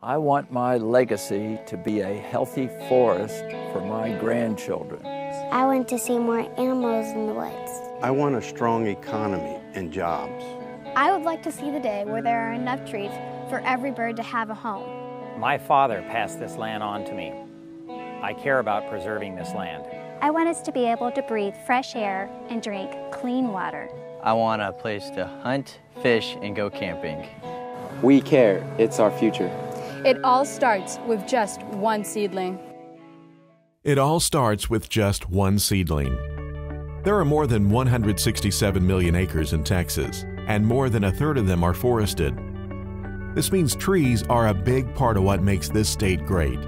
I want my legacy to be a healthy forest for my grandchildren. I want to see more animals in the woods. I want a strong economy and jobs. I would like to see the day where there are enough trees for every bird to have a home. My father passed this land on to me. I care about preserving this land. I want us to be able to breathe fresh air and drink clean water. I want a place to hunt, fish, and go camping. We care. It's our future. It all starts with just one seedling. It all starts with just one seedling. There are more than 167 million acres in Texas, and more than a third of them are forested. This means trees are a big part of what makes this state great.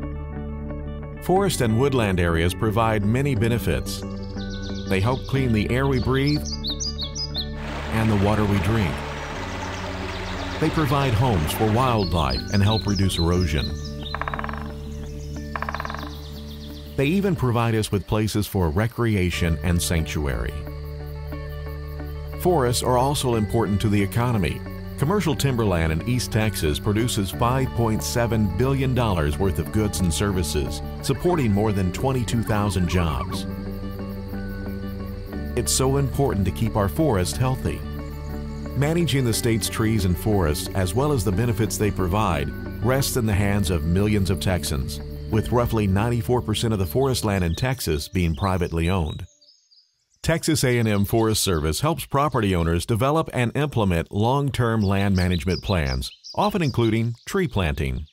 Forest and woodland areas provide many benefits. They help clean the air we breathe and the water we drink. They provide homes for wildlife and help reduce erosion. They even provide us with places for recreation and sanctuary. Forests are also important to the economy. Commercial timberland in East Texas produces $5.7 billion worth of goods and services, supporting more than 22,000 jobs. It's so important to keep our forests healthy. Managing the state's trees and forests, as well as the benefits they provide, rests in the hands of millions of Texans, with roughly 94% of the forest land in Texas being privately owned. Texas A&M Forest Service helps property owners develop and implement long-term land management plans, often including tree planting.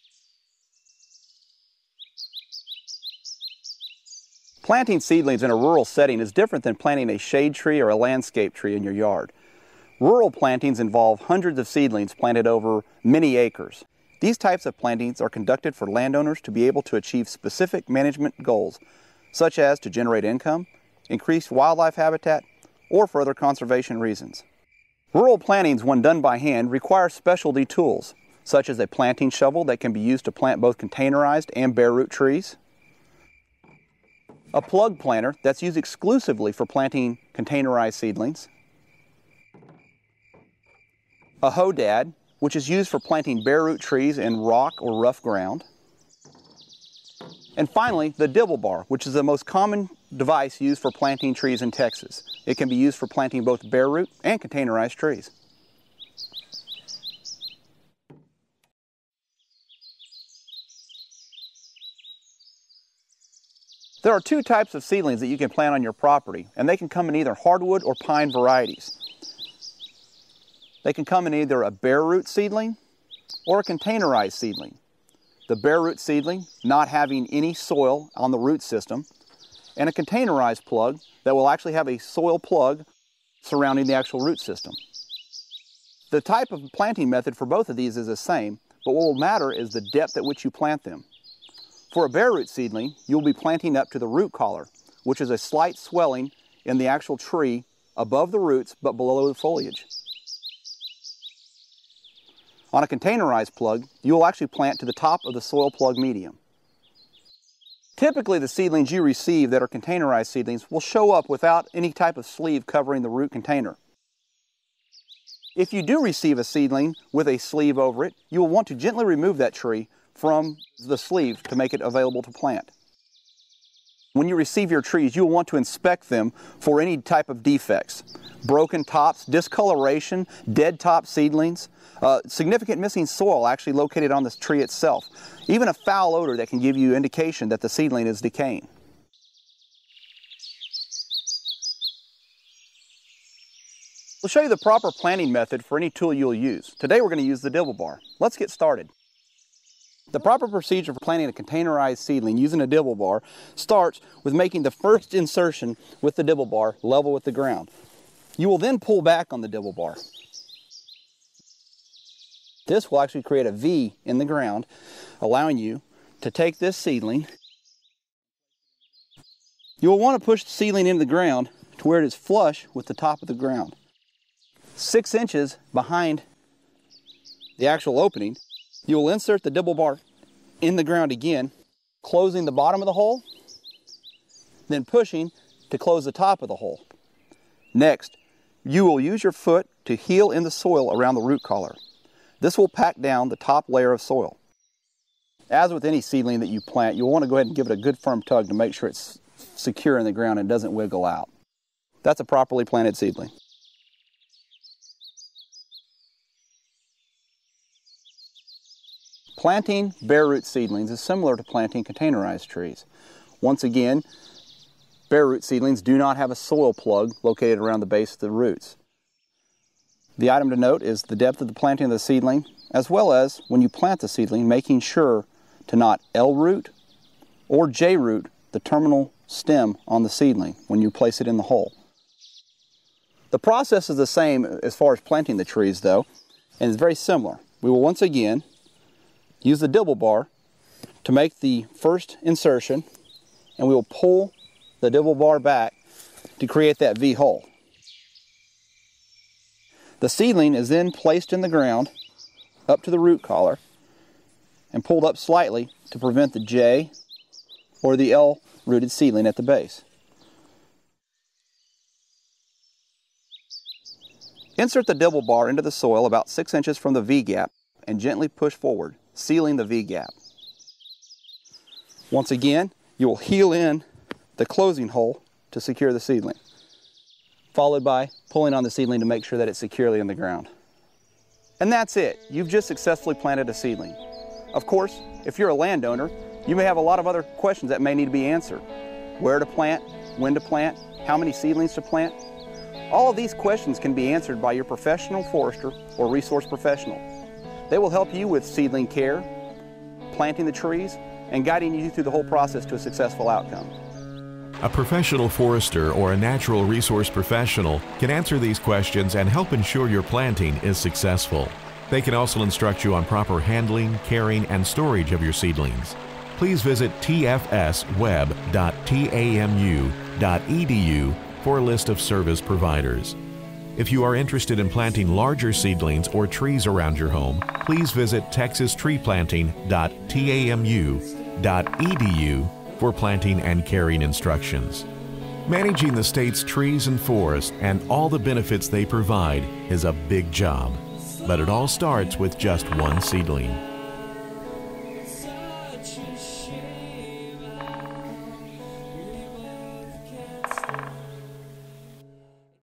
Planting seedlings in a rural setting is different than planting a shade tree or a landscape tree in your yard. Rural plantings involve hundreds of seedlings planted over many acres. These types of plantings are conducted for landowners to be able to achieve specific management goals, such as to generate income, increase wildlife habitat, or for other conservation reasons. Rural plantings, when done by hand, require specialty tools, such as a planting shovel that can be used to plant both containerized and bare root trees, a plug planter that's used exclusively for planting containerized seedlings, a hodad, which is used for planting bare root trees in rock or rough ground, and finally, the dibble bar, which is the most common device used for planting trees in Texas. It can be used for planting both bare root and containerized trees. There are two types of seedlings that you can plant on your property, and they can come in either hardwood or pine varieties. They can come in either a bare root seedling or a containerized seedling. The bare root seedling not having any soil on the root system, and a containerized plug that will actually have a soil plug surrounding the actual root system. The type of planting method for both of these is the same, but what will matter is the depth at which you plant them. For a bare root seedling, you'll be planting up to the root collar, which is a slight swelling in the actual tree above the roots but below the foliage. On a containerized plug, you will actually plant to the top of the soil plug medium. Typically, the seedlings you receive that are containerized seedlings will show up without any type of sleeve covering the root container. If you do receive a seedling with a sleeve over it, you will want to gently remove that tree from the sleeve to make it available to plant. When you receive your trees, you will want to inspect them for any type of defects. Broken tops, discoloration, dead top seedlings, significant missing soil actually located on the tree itself, even a foul odor that can give you indication that the seedling is decaying. We'll show you the proper planting method for any tool you'll use. Today we're going to use the dibble bar. Let's get started. The proper procedure for planting a containerized seedling using a dibble bar starts with making the first insertion with the dibble bar level with the ground. You will then pull back on the dibble bar. This will actually create a V in the ground, allowing you to take this seedling. You will want to push the seedling into the ground to where it is flush with the top of the ground. 6 inches behind the actual opening, you will insert the dibble bar in the ground again, closing the bottom of the hole, then pushing to close the top of the hole. Next, you will use your foot to heel in the soil around the root collar. This will pack down the top layer of soil. As with any seedling that you plant, you'll want to go ahead and give it a good firm tug to make sure it's secure in the ground and doesn't wiggle out. That's a properly planted seedling. Planting bare root seedlings is similar to planting containerized trees. Once again, bare root seedlings do not have a soil plug located around the base of the roots. The item to note is the depth of the planting of the seedling, as well as when you plant the seedling, making sure to not L-root or J-root the terminal stem on the seedling when you place it in the hole. The process is the same as far as planting the trees though, and it's very similar. We will once again use the dibble bar to make the first insertion, and we will pull the dibble bar back to create that V hole. The seedling is then placed in the ground up to the root collar and pulled up slightly to prevent the J or the L rooted seedling at the base. Insert the dibble bar into the soil about 6 inches from the V gap and gently push forward, sealing the V gap. Once again, you will heel in the closing hole to secure the seedling, followed by pulling on the seedling to make sure that it's securely in the ground. And that's it. You've just successfully planted a seedling. Of course, if you're a landowner, you may have a lot of other questions that may need to be answered. Where to plant, when to plant, how many seedlings to plant. All of these questions can be answered by your professional forester or resource professional. They will help you with seedling care, planting the trees, and guiding you through the whole process to a successful outcome. A professional forester or a natural resource professional can answer these questions and help ensure your planting is successful. They can also instruct you on proper handling, caring, and storage of your seedlings. Please visit tfsweb.tamu.edu for a list of service providers. If you are interested in planting larger seedlings or trees around your home, please visit texastreeplanting.tamu.edu for planting and caring instructions. Managing the state's trees and forests and all the benefits they provide is a big job, but it all starts with just one seedling.